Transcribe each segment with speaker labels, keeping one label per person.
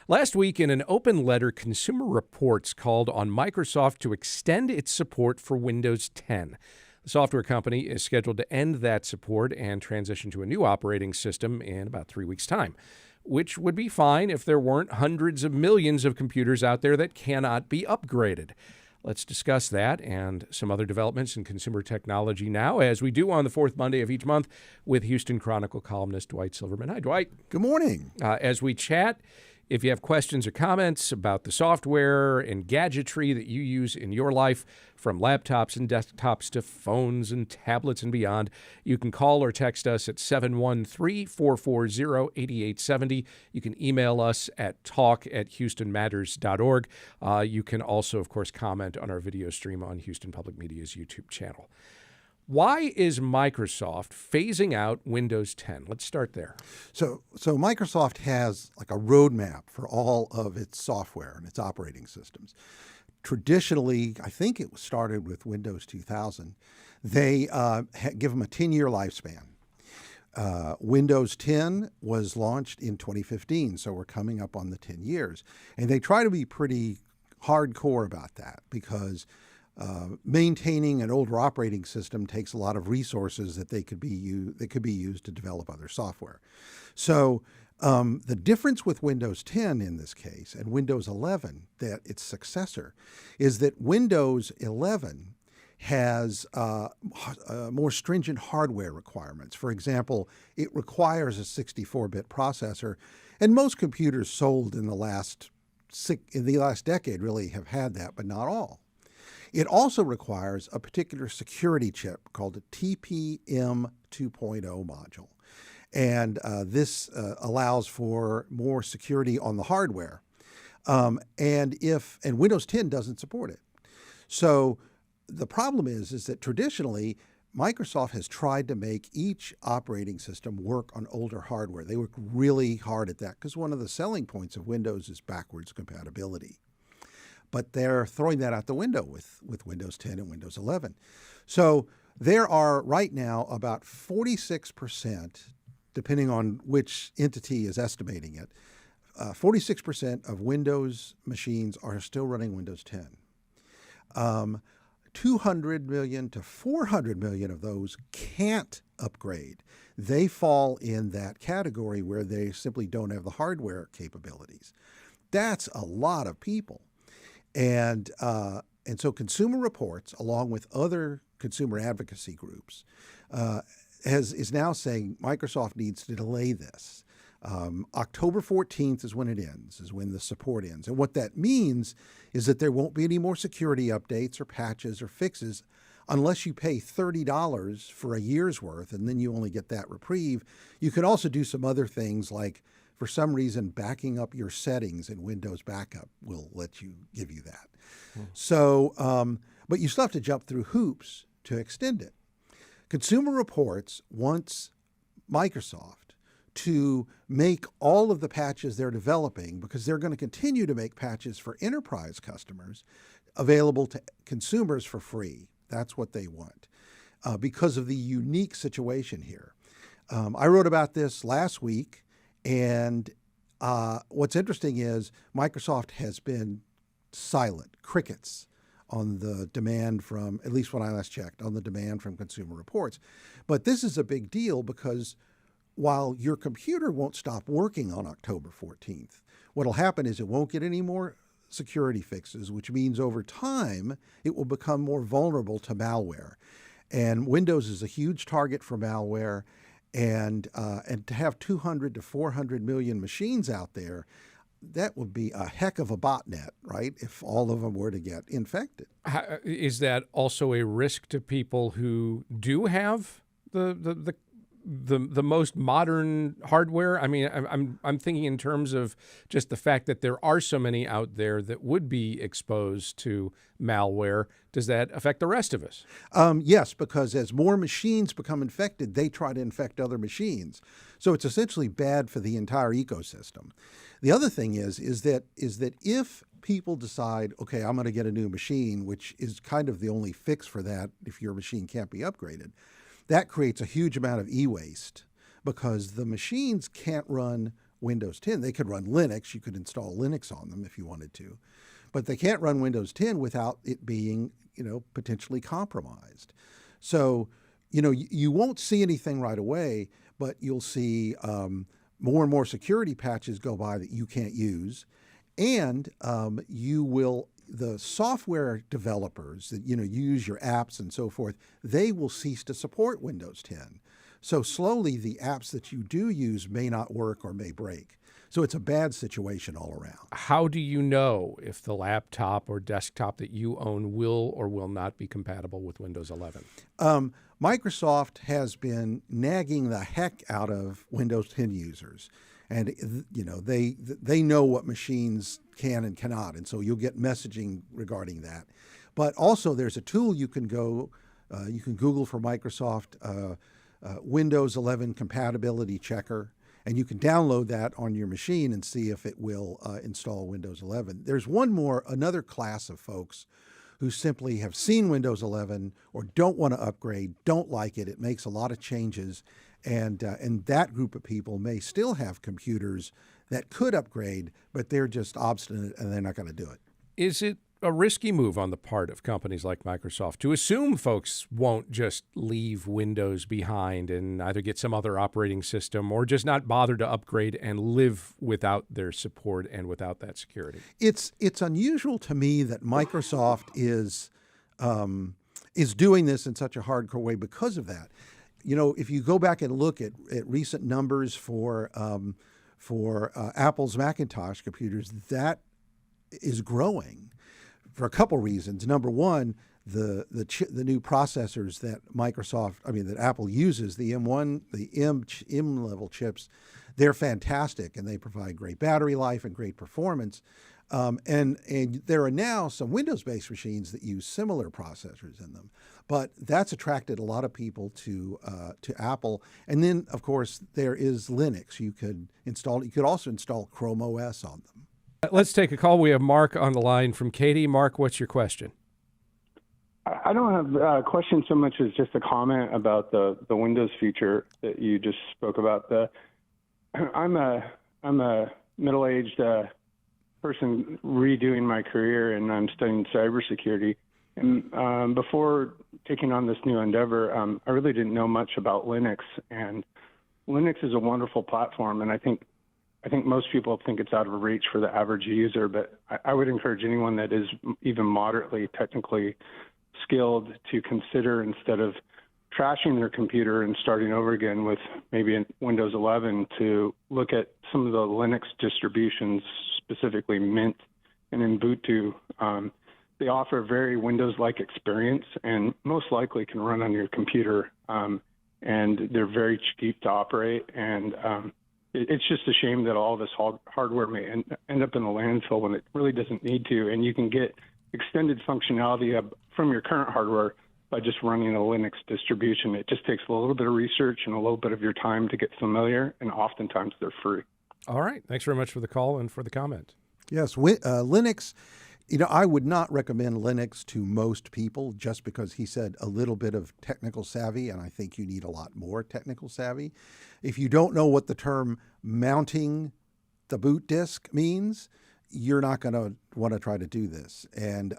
Speaker 1: Last week, in an open letter, Consumer Reports called on Microsoft to extend its support for Windows 10. The software company is scheduled to end that support and transition to a new operating system in about 3 weeks' time, which would be fine if there weren't hundreds of millions of computers out there that cannot be upgraded. Let's discuss that and some other developments in consumer technology now, as we do on the fourth Monday of each month, with Houston Chronicle columnist Dwight Silverman. Hi, Dwight.
Speaker 2: Good morning.
Speaker 1: As we chat, if you have questions or comments about the software and gadgetry that you use in your life, from laptops and desktops to phones and tablets and beyond, you can call or text us at 713-440-8870. You can email us at talk@houstonmatters.org. You can also, of course, comment on our video stream on Houston Public Media's YouTube channel. Why is Microsoft phasing out Windows 10? Let's start there.
Speaker 2: So Microsoft has like a roadmap for all of its software and its operating systems. Traditionally, I think it was started with Windows 2000. They give them a 10-year lifespan. Windows 10 was launched in 2015, so we're coming up on the 10 years. And they try to be pretty hardcore about that because maintaining an older operating system takes a lot of resources that could be used to develop other software. So the difference with Windows 10 in this case and Windows 11, that its successor, is that Windows 11 has more stringent hardware requirements. For example, it requires a 64-bit processor, and most computers sold in the last decade really have had that, but not all. It also requires a particular security chip called a TPM 2.0 module. And this allows for more security on the hardware. And Windows 10 doesn't support it. So the problem is that traditionally, Microsoft has tried to make each operating system work on older hardware. They work really hard at that because one of the selling points of Windows is backwards compatibility. But they're throwing that out the window with Windows 10 and Windows 11. So there are right now about 46%, depending on which entity is estimating it, 46% of Windows machines are still running Windows 10. 200 million to 400 million of those can't upgrade. They fall in that category where they simply don't have the hardware capabilities. That's a lot of people. And so Consumer Reports, along with other consumer advocacy groups, is now saying Microsoft needs to delay this. October 14th is when it ends, is when the support ends. And what that means is that there won't be any more security updates or patches or fixes unless you pay $30 for a year's worth, and then you only get that reprieve. You can also do some other things like, for some reason, backing up your settings in Windows Backup will give you that. So, but you still have to jump through hoops to extend it. Consumer Reports wants Microsoft to make all of the patches they're developing, because they're going to continue to make patches for enterprise customers available to consumers for free. That's what they want because of the unique situation here. I wrote about this last week. And what's interesting is Microsoft has been silent, crickets, on the demand from, at least when I last checked, on the demand from Consumer Reports. But this is a big deal because while your computer won't stop working on October 14th, what'll happen is it won't get any more security fixes, which means over time it will become more vulnerable to malware. And Windows is a huge target for malware. And to have 200 to 400 million machines out there, that would be a heck of a botnet, right? If all of them were to get infected.
Speaker 1: Is that also a risk to people who do have the most modern hardware? I mean, I'm thinking in terms of just the fact that there are so many out there that would be exposed to malware. Does that affect the rest of us?
Speaker 2: Yes, because as more machines become infected, they try to infect other machines. So it's essentially bad for the entire ecosystem. The other thing is that if people decide, okay, I'm going to get a new machine, which is kind of the only fix for that if your machine can't be upgraded, that creates a huge amount of e-waste because the machines can't run Windows 10. They could run Linux. You could install Linux on them if you wanted to. But they can't run Windows 10 without it being, potentially compromised. So, you won't see anything right away, but you'll see more and more security patches go by that you can't use. And the software developers that, use your apps and so forth, they will cease to support Windows 10. So slowly the apps that you do use may not work or may break. So it's a bad situation all around.
Speaker 1: How do you know if the laptop or desktop that you own will or will not be compatible with Windows 11?
Speaker 2: Microsoft has been nagging the heck out of Windows 10 users. And, they know what machines can and cannot. And so you'll get messaging regarding that. But also there's a tool you can Google for Microsoft Windows 11 Compatibility Checker. And you can download that on your machine and see if it will install Windows 11. There's another class of folks who simply have seen Windows 11 or don't want to upgrade, don't like it. It makes a lot of changes. And that group of people may still have computers that could upgrade, but they're just obstinate and they're not going to do it.
Speaker 1: Is it a risky move on the part of companies like Microsoft to assume folks won't just leave Windows behind and either get some other operating system or just not bother to upgrade and live without their support and without that security?
Speaker 2: It's unusual to me that Microsoft is doing this in such a hardcore way because of that. If you go back and look at recent numbers for Apple's Macintosh computers, that is growing for a couple reasons. Number one, the new processors that that Apple uses, the M1, the M level chips, they're fantastic and they provide great battery life and great performance. And there are now some Windows-based machines that use similar processors in them, but that's attracted a lot of people to Apple. And then, of course, there is Linux. You could also install Chrome OS on them.
Speaker 1: Let's take a call. We have Mark on the line from Katy. Mark, what's your question?
Speaker 3: I don't have a question so much as just a comment about the Windows feature that you just spoke about. I'm a middle-aged person redoing my career, and I'm studying cybersecurity. And before taking on this new endeavor, I really didn't know much about Linux. And Linux is a wonderful platform, and I think most people think it's out of reach for the average user, but I would encourage anyone that is even moderately technically skilled to consider, instead of trashing their computer and starting over again with maybe in Windows 11, to look at some of the Linux distributions, specifically Mint and Ubuntu. They offer a very Windows-like experience and most likely can run on your computer, and they're very cheap to operate. And it's just a shame that all this hardware may end up in the landfill when it really doesn't need to. And you can get extended functionality from your current hardware by just running a Linux distribution. It just takes a little bit of research and a little bit of your time to get familiar, and oftentimes they're free.
Speaker 1: All right. Thanks very much for the call and for the comment.
Speaker 2: Yes, Linux, I would not recommend Linux to most people just because he said a little bit of technical savvy, and I think you need a lot more technical savvy. If you don't know what the term mounting the boot disk means, you're not going to want to try to do this. And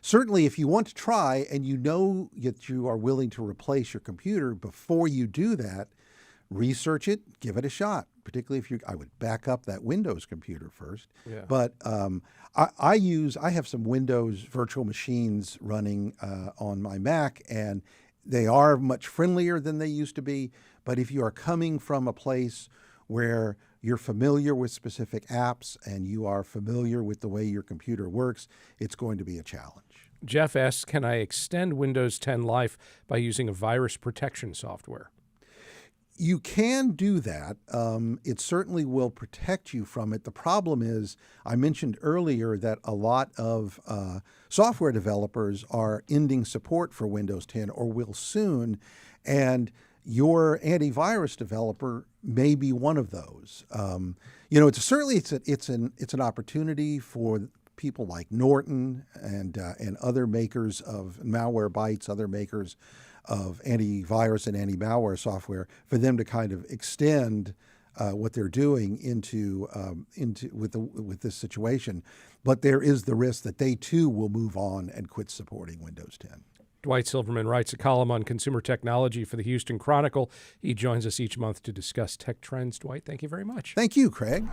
Speaker 2: certainly if you want to try and you know that you are willing to replace your computer, before you do that, research it, give it a shot. Particularly if I would back up that Windows computer first. Yeah. But I have some Windows virtual machines running on my Mac, and they are much friendlier than they used to be. But if you are coming from a place where you're familiar with specific apps and you are familiar with the way your computer works, it's going to be a challenge.
Speaker 1: Jeff asks, can I extend Windows 10 life by using a virus protection software?
Speaker 2: You can do that. It certainly will protect you from it. The problem is, I mentioned earlier that a lot of software developers are ending support for Windows 10 or will soon, and your antivirus developer may be one of those. It's an opportunity for people like Norton and other makers of Malwarebytes, other makers of antivirus and anti-malware software, for them to kind of extend what they're doing into with this situation, but there is the risk that they too will move on and quit supporting Windows 10.
Speaker 1: Dwight Silverman writes a column on consumer technology for the Houston Chronicle. He joins us each month to discuss tech trends. Dwight, thank you very much.
Speaker 2: Thank you, Craig.